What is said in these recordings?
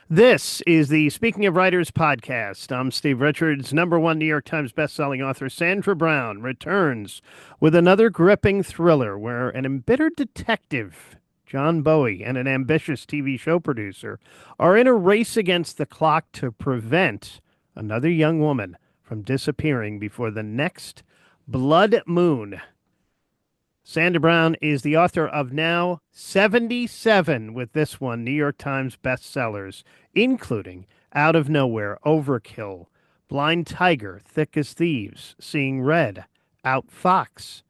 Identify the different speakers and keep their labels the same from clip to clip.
Speaker 1: This is the Speaking of Writers podcast. I'm Steve Richards. Number one New York Times bestselling author Sandra Brown returns with another gripping thriller where an embittered detective, John Bowie, and an ambitious TV show producer are in a race against the clock to prevent another young woman from disappearing before the next blood moon. Sandra Brown is the author of now 77 with this one New York Times bestsellers, including Out of Nowhere, Overkill, Blind Tiger, Thick as Thieves, Seeing Red, Out Fox,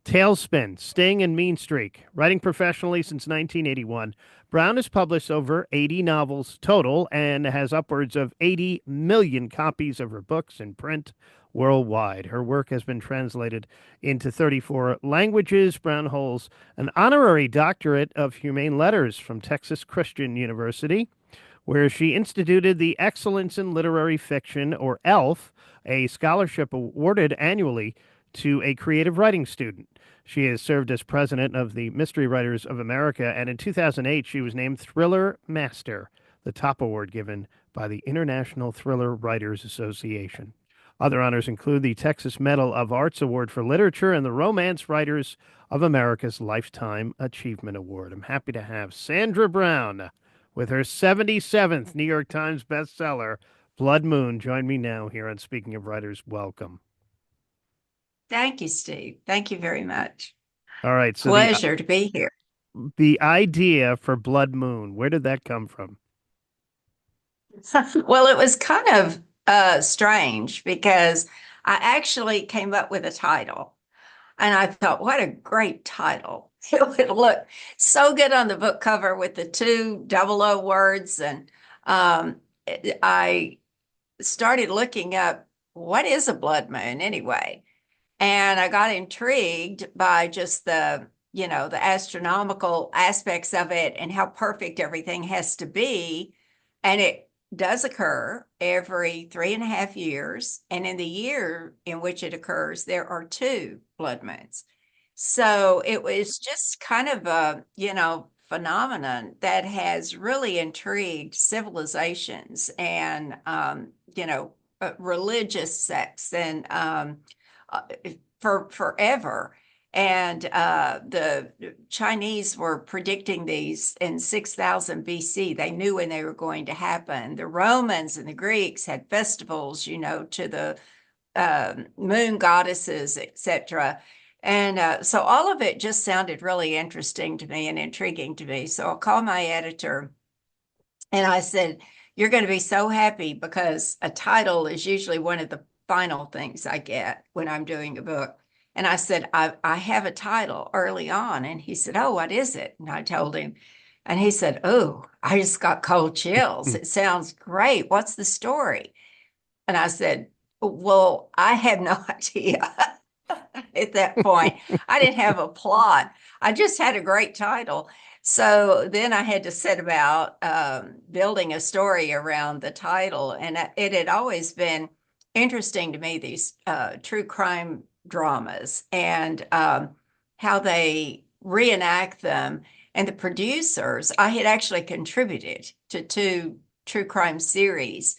Speaker 1: Tailspin, Sting, and Mean Streak. Writing professionally since 1981, Brown has published over 80 novels total and has upwards of 80 million copies of her books in print worldwide. Her work has been translated into 34 languages. Brown holds an honorary doctorate of humane letters from Texas Christian University, where she instituted the Excellence in Literary Fiction, or ELF, a scholarship awarded annually to a creative writing student. She has served as president of the Mystery Writers of America, and in 2008, she was named Thriller Master, the top award given by the International Thriller Writers Association. Other honors include the Texas Medal of Arts Award for Literature and the Romance Writers of America's Lifetime Achievement Award. I'm happy to have Sandra Brown with her 77th New York Times bestseller, Blood Moon, join me now here on Speaking of Writers. Welcome.
Speaker 2: Thank you, Steve. Thank you very much.
Speaker 1: All right, so
Speaker 2: Pleasure to be here.
Speaker 1: the idea for Blood Moon, where did that come from?
Speaker 2: Well, it was kind of strange because I actually came up with a title and I thought, what a great title. It would look so good on the book cover with the two double O words. And I started looking up what is a blood moon anyway? And I got intrigued by just the astronomical aspects of it and how perfect everything has to be. And it does occur every 3.5 years. And in the year in which it occurs, there are two blood moons. So it was just kind of a phenomenon that has really intrigued civilizations and, religious sects and uh, for forever. And the Chinese were predicting these in 6000 BC. They knew when they were going to happen. The Romans and the Greeks had festivals, to the moon goddesses, etc. And so all of it just sounded really interesting to me and intriguing to me. So I called my editor and I said, "You're going to be so happy because a title is usually one of the final things I get when I'm doing a book." And I said, I have a title early on. And he said, "Oh, what is it?" And I told him. And he said, "Oh, I just got cold chills. It sounds great. What's the story?" And I said, "Well, I have no idea." At that point, I didn't have a plot. I just had a great title. So then I had to set about building a story around the title. And it had always been interesting to me, these true crime dramas and how they reenact them. And the producers, I had actually contributed to two true crime series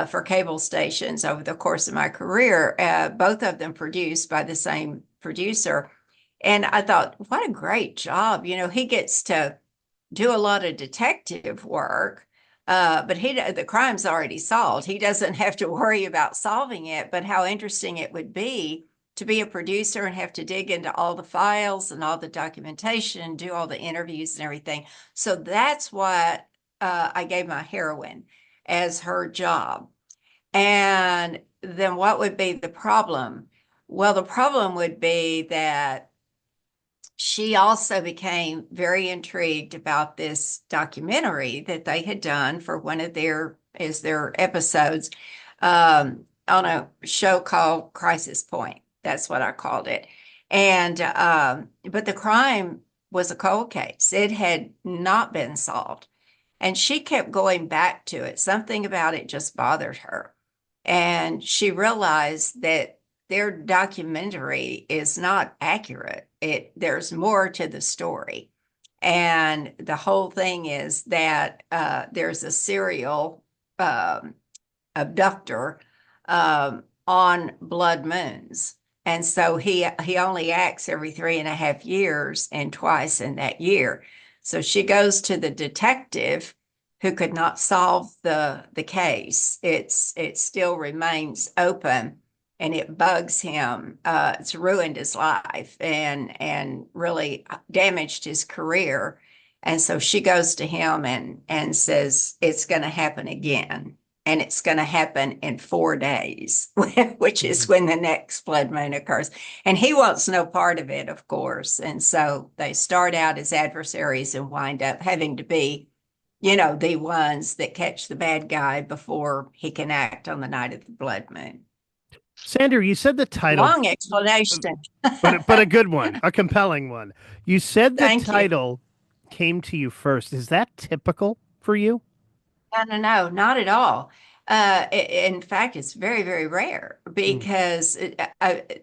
Speaker 2: for cable stations over the course of my career, both of them produced by the same producer. And I thought, what a great job. He gets to do a lot of detective work, but the crime's already solved. He doesn't have to worry about solving it, but how interesting it would be to be a producer and have to dig into all the files and all the documentation, do all the interviews and everything. So that's what I gave my heroine as her job. And then what would be the problem? Well, the problem would be that she also became very intrigued about this documentary that they had done for one of their episodes on a show called Crisis Point. That's what I called it. And but the crime was a cold case. It had not been solved. And she kept going back to it. Something about it just bothered her. And she realized that their documentary is not accurate. There's more to the story. And the whole thing is that there's a serial um, abductor on blood moons. And so he only acts every 3.5 years and twice in that year. So she goes to the detective who could not solve the case. It still remains open and it bugs him. It's ruined his life and really damaged his career. And so she goes to him and says it's going to happen again, and it's going to happen in 4 days, which is
Speaker 1: Mhm.
Speaker 2: when the next blood moon occurs. And he wants no part of it, of course. And so they start out as adversaries and wind up having to be, the ones that catch the bad guy before he can act on the night of the blood moon.
Speaker 1: Sandra, you said the title,
Speaker 2: Long explanation.
Speaker 1: but a good one, a compelling one. You said the
Speaker 2: Thank you.
Speaker 1: title came to you first. Is that typical for you?
Speaker 2: No, not at all. In fact, it's very, very rare
Speaker 1: Mm.
Speaker 2: because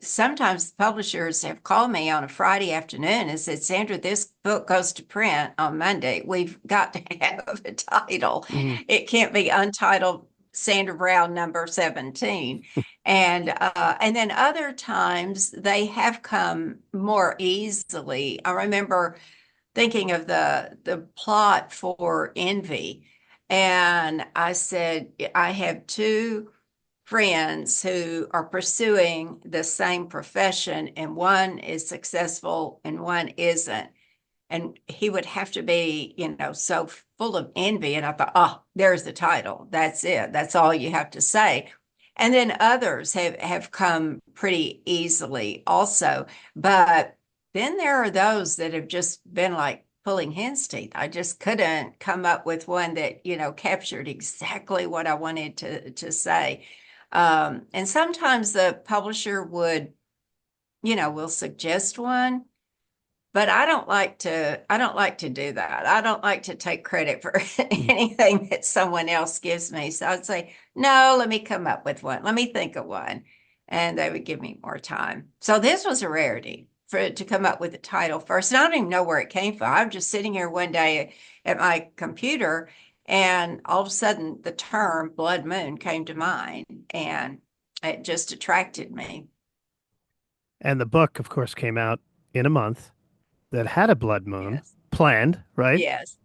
Speaker 2: sometimes publishers have called me on a Friday afternoon and said, Sandra, this book goes to print on Monday. We've got to have a title.
Speaker 1: Mhm.
Speaker 2: It can't be untitled Sandra Brown number 17. And then other times they have come more easily. I remember thinking of the plot for Envy. And I said, I have two friends who are pursuing the same profession, and one is successful and one isn't. And he would have to be, so full of envy. And I thought, oh, there's the title. That's it. That's all you have to say. And then others have come pretty easily also. But then there are those that have just been like pulling hen's teeth. I just couldn't come up with one that, captured exactly what I wanted to say. And sometimes the publisher would, will suggest one, but I don't like to do that. I don't like to take credit for anything that someone else gives me. So I'd say, no, let me come up with one. Let me think of one. And they would give me more time. So this was a rarity for it to come up with a title first. And I don't even know where it came from. I'm just sitting here one day at my computer, and all of a sudden the term blood moon came to mind, and it just attracted me.
Speaker 1: And the book, of course, came out in a month that had a blood moon
Speaker 2: Yes.
Speaker 1: planned, right?
Speaker 2: Yes.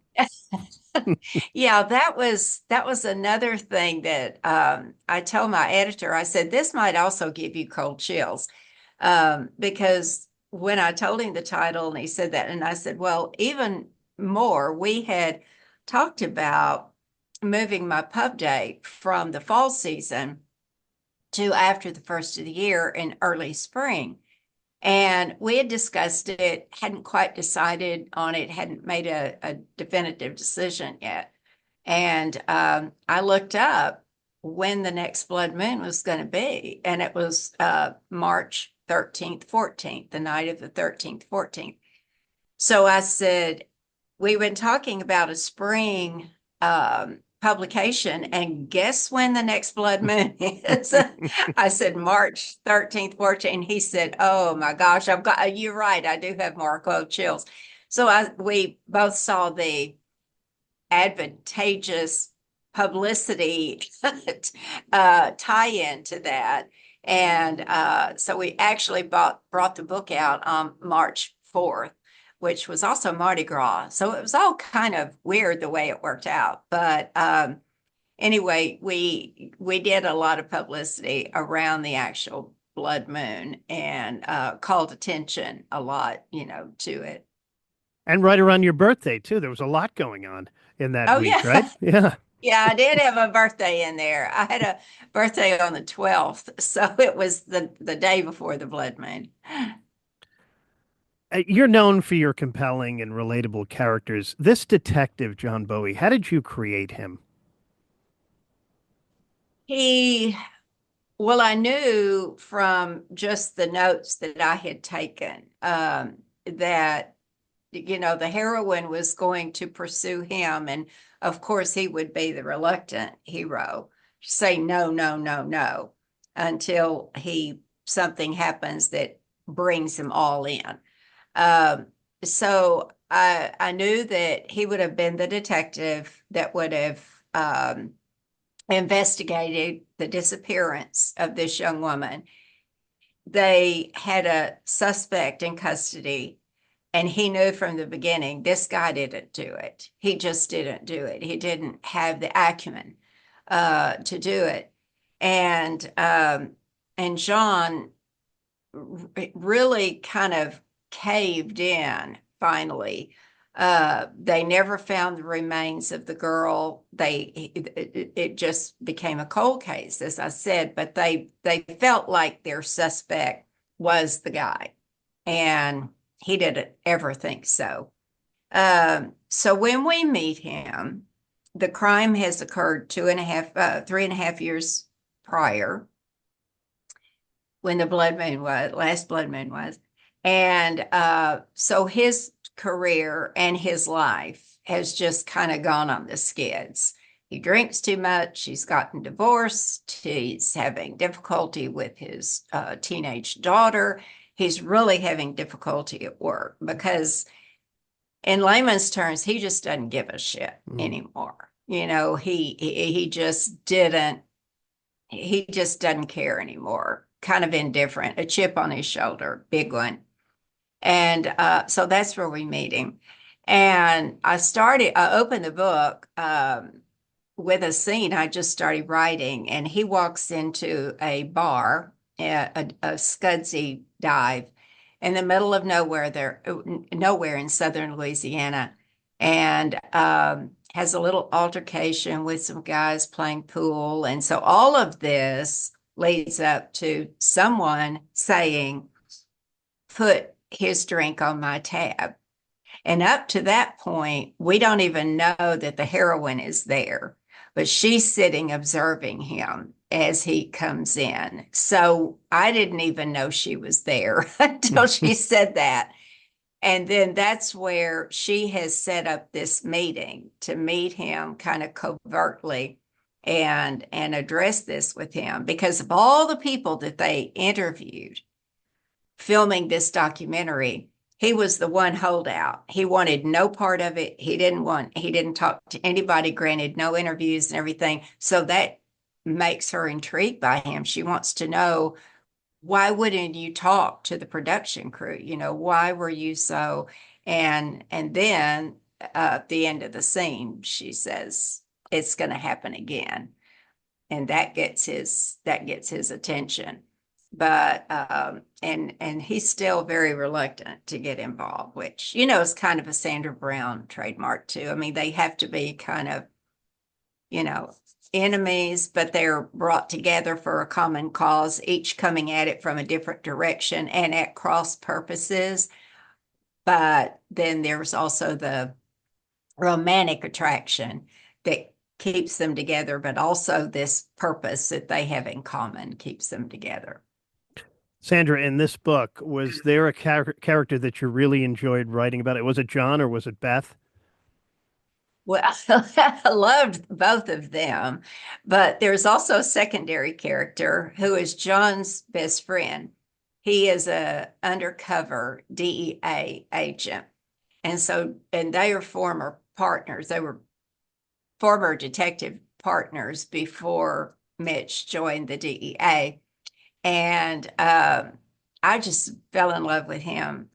Speaker 2: Yeah, that was another thing that I told my editor. I said this might also give you cold chills, because when I told him the title and he said that, and I said, well, even more, we had talked about moving my pub date from the fall season to after the first of the year in early spring. And we had discussed it, hadn't quite decided on it, hadn't made a definitive decision yet. And I looked up when the next blood moon was going to be, and it was March 13th, 14th, the night of the 13th, 14th. So I said, we've been talking about a spring publication, and guess when the next blood moon is? I said March 13th, 14th. He said, oh my gosh, you're right. I do have more cold chills. So we both saw the advantageous publicity tie-in to that. And so we actually brought the book out on March 4th, which was also Mardi Gras. So it was all kind of weird the way it worked out. But anyway, we did a lot of publicity around the actual blood moon, and called attention a lot, to it.
Speaker 1: And right around your birthday, too. There was a lot going on in that
Speaker 2: Oh
Speaker 1: week,
Speaker 2: yeah.
Speaker 1: right? Yeah.
Speaker 2: Yeah, I did have a birthday in there. I had a birthday on the 12th, so it was the day before the blood moon.
Speaker 1: You're known for your compelling and relatable characters. This detective, John Bowie, how did you create him?
Speaker 2: He, well, I knew from just the notes that I had taken, that, the heroine was going to pursue him. And of course, he would be the reluctant hero, say no, no, no, no, until something happens that brings him all in. Um, so I knew that he would have been the detective that would have investigated the disappearance of this young woman. They had a suspect in custody, and he knew from the beginning this guy didn't do it. He just didn't do it. He didn't have the acumen to do it. And John really kind of caved in finally. They never found the remains of the girl. It just became a cold case, as I said, but they felt like their suspect was the guy, and he didn't ever think so. So when we meet him, the crime has occurred 3.5 years prior, when the blood moon was, last blood moon was. And so his career and his life has just kind of gone on the skids. He drinks too much. He's gotten divorced. He's having difficulty with his teenage daughter. He's really having difficulty at work because, in layman's terms, he just doesn't give a shit anymore. You know, he just didn't. He just doesn't care anymore. Kind of indifferent, a chip on his shoulder, big one. And so that's where we meet him. And I opened the book with a scene I just started writing, and he walks into a bar, a Scudsy dive in the middle of nowhere in southern Louisiana, and has a little altercation with some guys playing pool. And so all of this leads up to someone saying, put his drink on my tab. And up to that point, we don't even know that the heroine is there, but she's sitting observing him as he comes in. So I didn't even know she was there until she said that. And then that's where she has set up this meeting to meet him kind of covertly and address this with him, because of all the people that they interviewed filming this documentary, he was the one holdout. He wanted no part of it. He didn't talk to anybody, granted no interviews and everything. So that makes her intrigued by him. She wants to know, why wouldn't you talk to the production crew? You know, why were you so? And then at the end of the scene, she says, it's going to happen again. And that gets his attention. But and he's still very reluctant to get involved, which, you know, is kind of a Sandra Brown trademark too. I mean, they have to be kind of, you know, enemies, but they're brought together for a common cause, each coming at it from a different direction and at cross purposes. But then there's also the romantic attraction that keeps them together, but also this purpose that they have in common keeps them together.
Speaker 1: Sandra, in this book, was there a character that you really enjoyed writing about? It was it John or was it Beth?
Speaker 2: Well, I loved both of them, but there's also a secondary character who is John's best friend. He is a undercover DEA agent. And they are former partners. They were former detective partners before Mitch joined the DEA. And I just fell in love with him.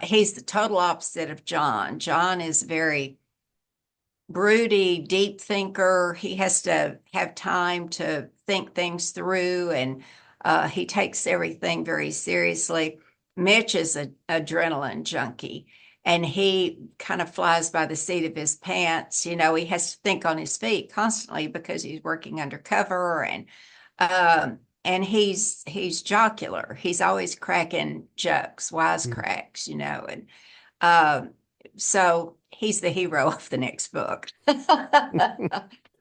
Speaker 2: He's the total opposite of John. John is very broody, deep thinker. He has to have time to think things through, and he takes everything very seriously. Mitch is an adrenaline junkie, and he kind of flies by the seat of his pants. You know, he has to think on his feet constantly because he's working undercover, and he's jocular. He's always cracking jokes, wisecracks, you know, and so he's the hero of the next book.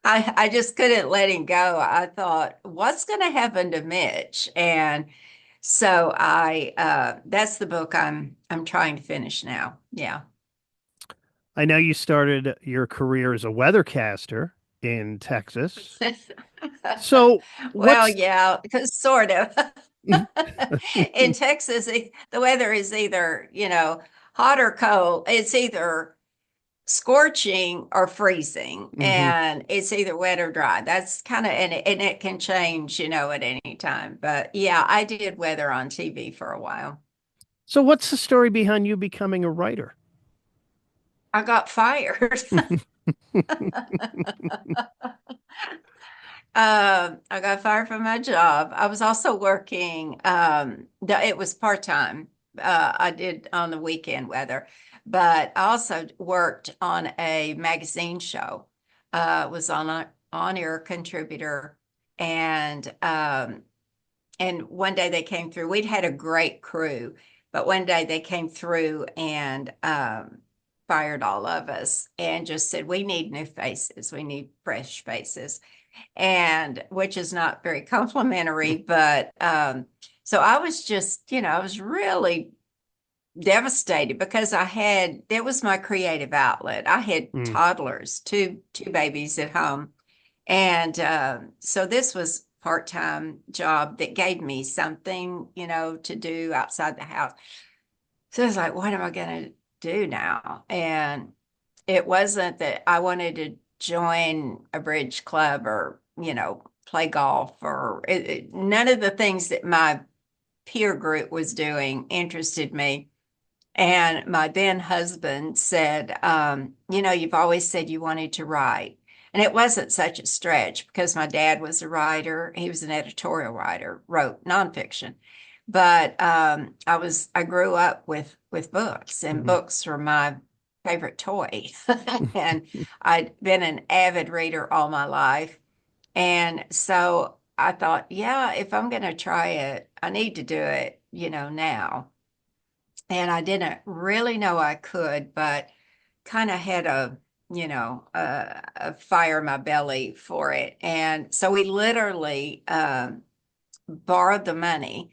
Speaker 2: I just couldn't let him go. I thought, what's going to happen to Mitch? And so that's the book I'm trying to finish now. Yeah.
Speaker 1: I know you started your career as a weathercaster in Texas. So
Speaker 2: Well,
Speaker 1: what's
Speaker 2: yeah, because sort of. In Texas, the weather is either, you know, hot or cold. It's either scorching or freezing,
Speaker 1: Hmm.
Speaker 2: and it's either wet or dry. That's kind of, and it can change, at any time. But yeah, I did weather on TV for a while.
Speaker 1: So, what's the story behind you becoming a writer?
Speaker 2: I got fired. I got fired from my job. I was also working, it was part-time. I did on the weekend weather, but I also worked on a magazine show. Was on a on-air contributor, and one day they came through. We'd had a great crew, but one day they came through and fired all of us and just said, "We need new faces. We need fresh faces." And which is not very complimentary, but so I was just, I was really devastated because that was my creative outlet. I had
Speaker 1: Mm.
Speaker 2: toddlers, two babies at home. And so this was part-time job that gave me something, to do outside the house. So I was like, what am I going to do now? And it wasn't that I wanted to join a bridge club or, play golf or none of the things that my peer group was doing interested me. And my then husband said, you've always said you wanted to write. And it wasn't such a stretch because my dad was a writer. He was an editorial writer, wrote nonfiction. But I grew up with books, and
Speaker 1: Hmm.
Speaker 2: books were my favorite toy. And I'd been an avid reader all my life. And so I thought, yeah, if I'm going to try it, I need to do it, now. And I didn't really know I could, but kind of had a fire in my belly for it. And so we literally borrowed the money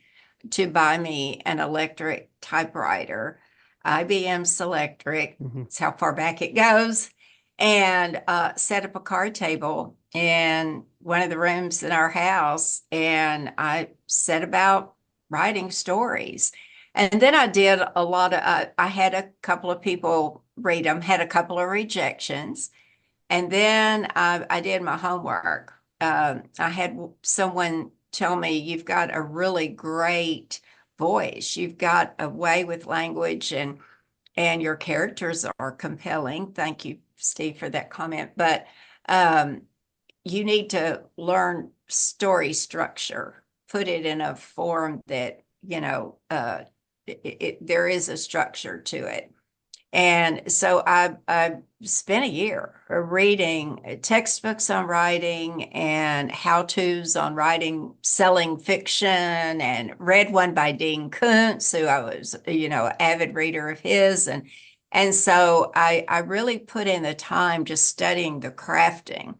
Speaker 2: to buy me an electric typewriter, IBM Selectric.
Speaker 1: Hmm.
Speaker 2: It's how far back it goes, and set up a card table in one of the rooms in our house. And I set about writing stories. And then I did a lot of, I had a couple of people read them, had a couple of rejections. And then I did my homework. I had someone tell me, "You've got a really great voice. You've got a way with language, and your characters are compelling." Thank you, Steve, for that comment. But um, you need to learn story structure, put it in a form that, there is a structure to it. And so I spent a year reading textbooks on writing and how-tos on writing, selling fiction, and read one by Dean Koontz, who I was, avid reader of his. And so I really put in the time just studying the crafting.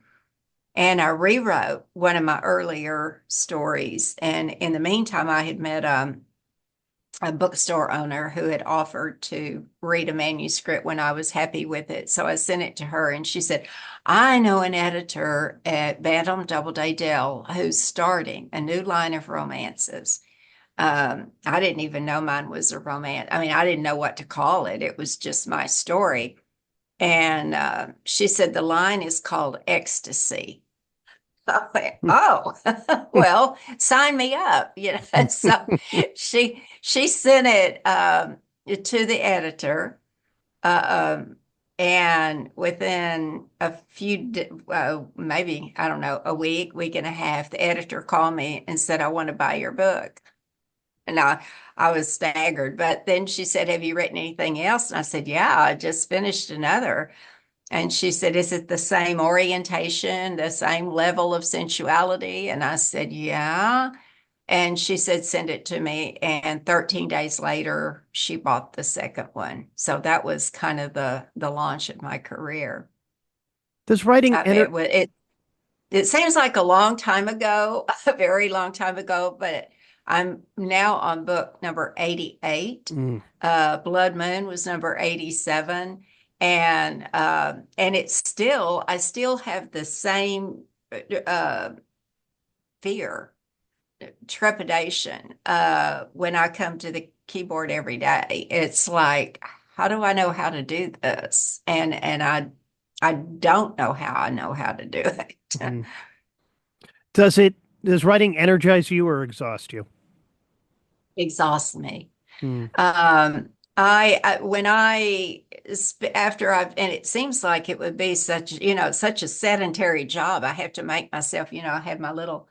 Speaker 2: And I rewrote one of my earlier stories. And in the meantime, I had met a bookstore owner who had offered to read a manuscript when I was happy with it. So I sent it to her, and she said, "I know an editor at Bantam Doubleday Dell who's starting a new line of romances." I didn't even know mine was a romance. I mean, I didn't know what to call it. It was just my story. And she said, "The line is called Ecstasy." I went, "Oh, well, sign me up." So she sent it to the editor, um, and within a maybe, I don't know, a week and a half, the editor called me and said, "I want to buy your book." And I was staggered, but then she said, "Have you written anything else?" And I said, "Yeah, I just finished another." And she said, "Is it the same orientation, the same level of sensuality?" And I said, "Yeah." And she said, "Send it to me." And 13 days later, she bought the second one. So that was kind of the launch of my career.
Speaker 1: Does writing enter?
Speaker 2: It seems like a long time ago, a very long time ago, but I'm now on book number 88.
Speaker 1: Mm.
Speaker 2: Blood Moon was number 87. And I still have the same uh, fear, trepidation when I come to the keyboard every day. It's like, how do I know how to do this? And I don't know how to do it.
Speaker 1: Mhm. Does writing energize you or exhaust you?
Speaker 2: Exhausts me.
Speaker 1: Mm.
Speaker 2: I when I after I've and it seems like it would be such, such a sedentary job. I have to make myself, I have my little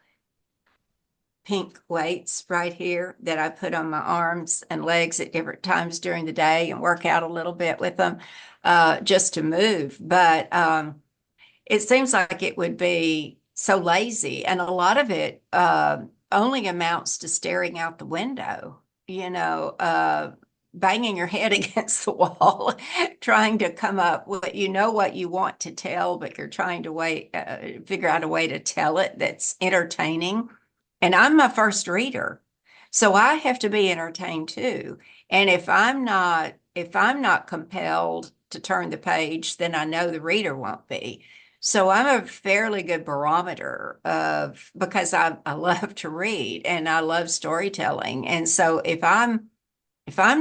Speaker 2: pink weights right here that I put on my arms and legs at different times during the day and work out a little bit with them, just to move. But it seems like it would be so lazy, and a lot of it only amounts to staring out the window, banging your head against the wall, trying to come up with, what you want to tell, but you're trying to figure out a way to tell it that's entertaining. And I'm my first reader, so I have to be entertained too. And if I'm not compelled to turn the page, then I know the reader won't be. So I'm a fairly good barometer of because I love to read and I love storytelling. And so if I'm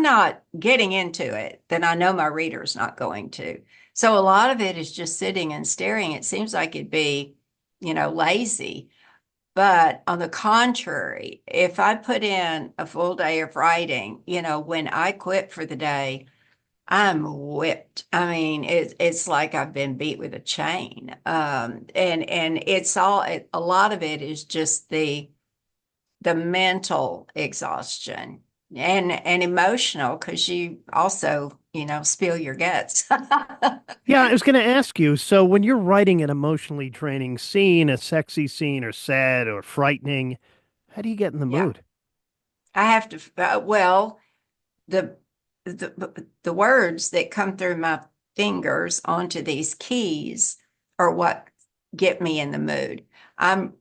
Speaker 2: not getting into it, then I know my reader's not going to. So a lot of it is just sitting and staring. It seems like it'd be, lazy. But on the contrary, if I put in a full day of writing, when I quit for the day, I'm whipped. I mean, it's like I've been beat with a chain. And a lot of it is just the mental exhaustion and emotional because you also, spill your guts.
Speaker 1: Yeah, I was going to ask you. So, when you're writing an emotionally draining scene, a sexy scene, or sad or frightening, how do you get in the
Speaker 2: Yeah,
Speaker 1: mood?
Speaker 2: I have to. Well, the the words that come through my fingers onto these keys are what get me in the mood. I'm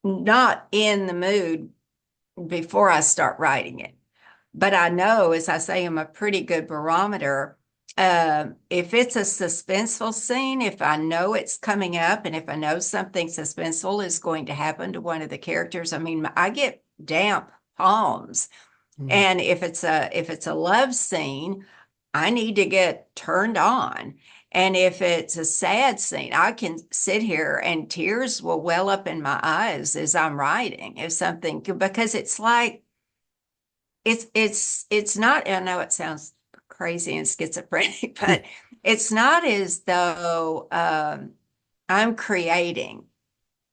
Speaker 2: not in the mood before I start writing it. But I know, as I say, I'm a pretty good barometer. If it's a suspenseful scene, if I know it's coming up and if I know something suspenseful is going to happen to one of the characters, I mean, I get damp palms.
Speaker 1: Mm.
Speaker 2: And if it's a love scene, I need to get turned on. And if it's a sad scene, I can sit here and tears will well up in my eyes as I'm writing. If something because it's like it's not, I know it sounds crazy and schizophrenic, but it's not as though I'm creating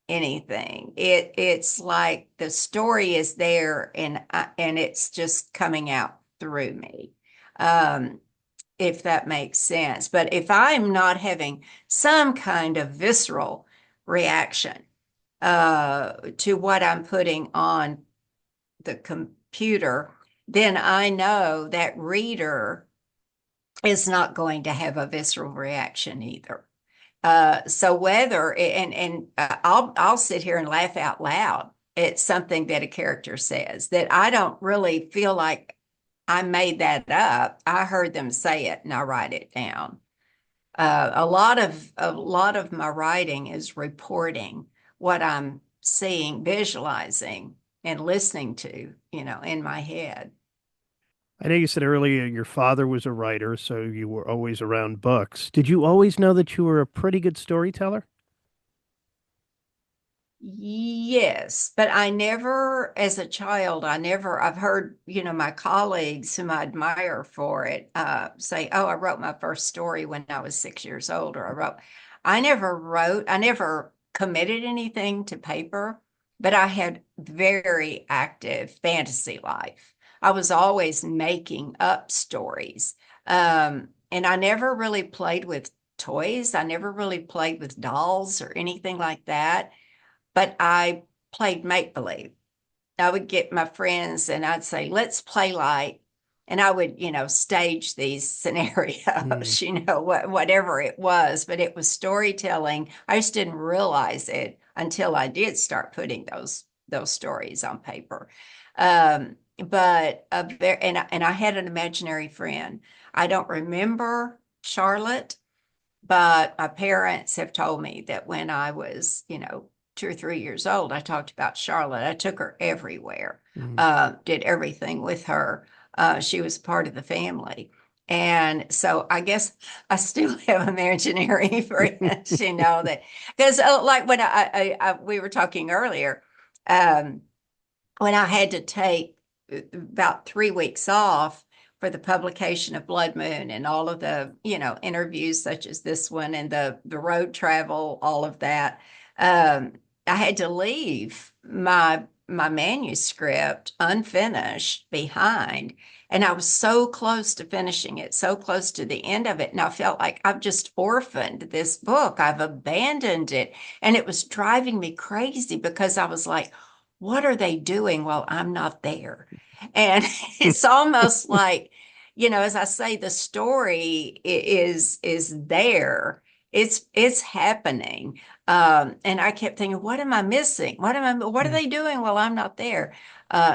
Speaker 2: anything. It's like the story is there and it's just coming out through me. Um, if that makes sense. But if I'm not having some kind of visceral reaction to what I'm putting on the computer, then I know that reader is not going to have a visceral reaction either. So whether and I'll sit here and laugh out loud at something that a character says that I don't really feel like I made that up. I heard them say it and I write it down. A lot of my writing is reporting what I'm seeing, visualizing, and listening to, in my head.
Speaker 1: I know you said earlier your father was a writer, so you were always around books. Did you always know that you were a pretty good storyteller?
Speaker 2: Yes, but I never, as a child, I've heard, my colleagues whom I admire for it, say, oh, I wrote my first story when I was 6 years old, or I never committed anything to paper, but I had very active fantasy life. I was always making up stories. And I never really played with toys. I never really played with dolls or anything like that, but I played make believe. I would get my friends and I'd say, let's play like, and I would, stage these
Speaker 1: Mm.
Speaker 2: scenarios, whatever it was, but it was storytelling. I just didn't realize it until I did start putting those stories on paper. But and I had an imaginary friend. I don't remember Charlotte, but my parents have told me that when I was, 2 or 3 years old, I talked about Charlotte. I took her everywhere,
Speaker 1: Mm.
Speaker 2: did everything with her. She was part of the family. And so I guess I still have imaginary friends, that because like when we were talking earlier, um, when I had to take about 3 weeks off for the publication of Blood Moon and all of the, interviews such as this one and the road travel, all of that, I had to leave my manuscript unfinished behind. And I was so close to finishing it, so close to the end of it. And I felt like I've just orphaned this book. I've abandoned it. And it was driving me crazy because I was like, what are they doing while I'm not there? And it's almost like, as I say, the story is there. It's happening. And I kept thinking, what am I missing? What are
Speaker 1: Yeah.
Speaker 2: they doing while I'm not there?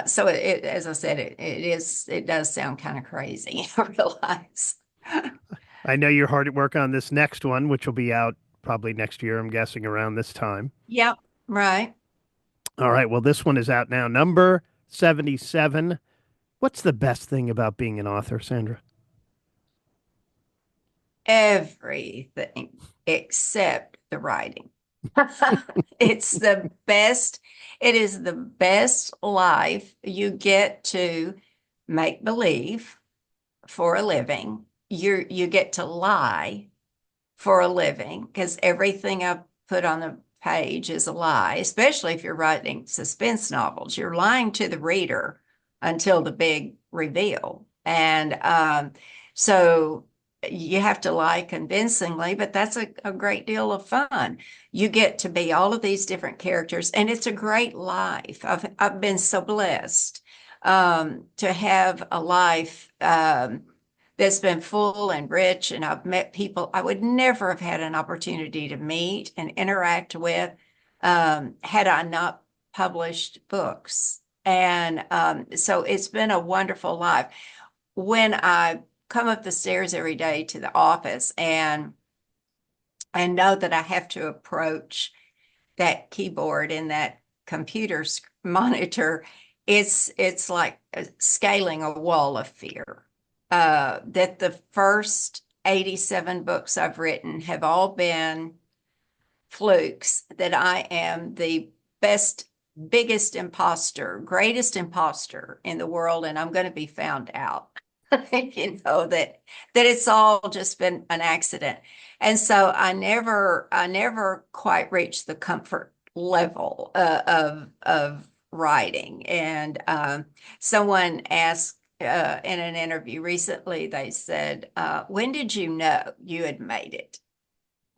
Speaker 2: So as I said, it does sound kind of crazy, I realize.
Speaker 1: I know you're hard at work on this next one, which will be out probably next year, I'm guessing around this time.
Speaker 2: Yep, right.
Speaker 1: All right. Well, this one is out now. Number 77. What's the best thing about being an author, Sandra?
Speaker 2: Everything except the writing. It's the best. It is the best life. You get to make believe for a living. You get to lie for a living because everything I put on the page is a lie, especially if you're writing suspense novels. You're lying to the reader until the big reveal. And so you have to lie convincingly, but that's a great deal of fun. You get to be all of these different characters, and it's a great life. I've been so blessed to have a life that's been full and rich. And I've met people I would never have had an opportunity to meet and interact with had I not published books. And so it's been a wonderful life. When I come up the stairs every day to the office and know that I have to approach that keyboard and that computer monitor, it's like scaling a wall of fear. That the first 87 books I've written have all been flukes, that I am the best, biggest imposter, greatest imposter in the world, and I'm going to be found out. That it's all just been an accident. And so I never quite reached the comfort level of writing. And someone asked in an interview recently, they said, when did you know you had made it?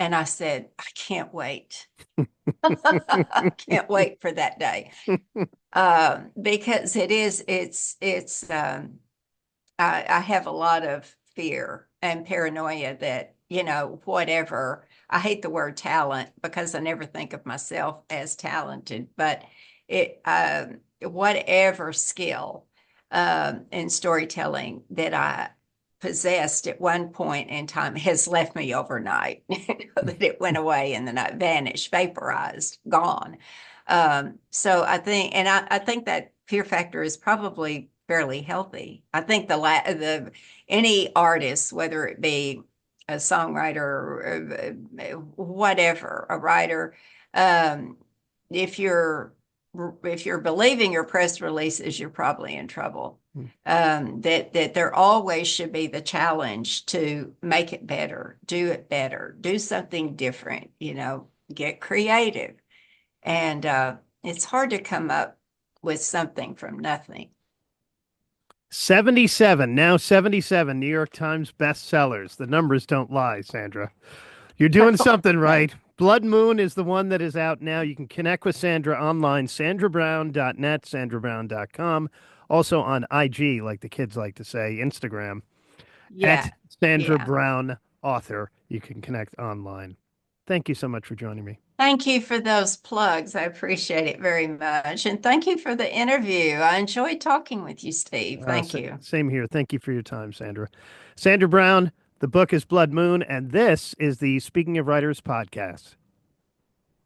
Speaker 2: And I said, I can't wait. I can't wait for that day. Because I have a lot of fear and paranoia that, whatever, I hate the word talent because I never think of myself as talented, but whatever skill in storytelling that I possessed at one point in time has left me overnight, that it went away in the night, vanished, vaporized, gone. So I think that fear factor is probably fairly healthy. I think the any artist, whether it be a songwriter, whatever, a writer, um, if you're if you're believing your press releases, you're probably in trouble. That there always should be the challenge to make it better, do something different, get creative. And it's hard to come up with something from nothing.
Speaker 1: 77, now 77 New York Times bestsellers. The numbers don't lie, Sandra. You're doing something right. Blood Moon is the one that is out now. You can connect with Sandra online, sandrabrown.net, sandrabrown.com. Also on IG, like the kids like to say, Instagram,
Speaker 2: Yeah,
Speaker 1: at Sandra
Speaker 2: yeah.
Speaker 1: Brown Author. You can connect online. Thank you so much for joining me.
Speaker 2: Thank you for those plugs. I appreciate it very much. And thank you for the interview. I enjoyed talking with you, Steve. Thank you.
Speaker 1: Same here. Thank you for your time, Sandra. Sandra Brown, the book is Blood Moon, and this is the Speaking of Writers podcast.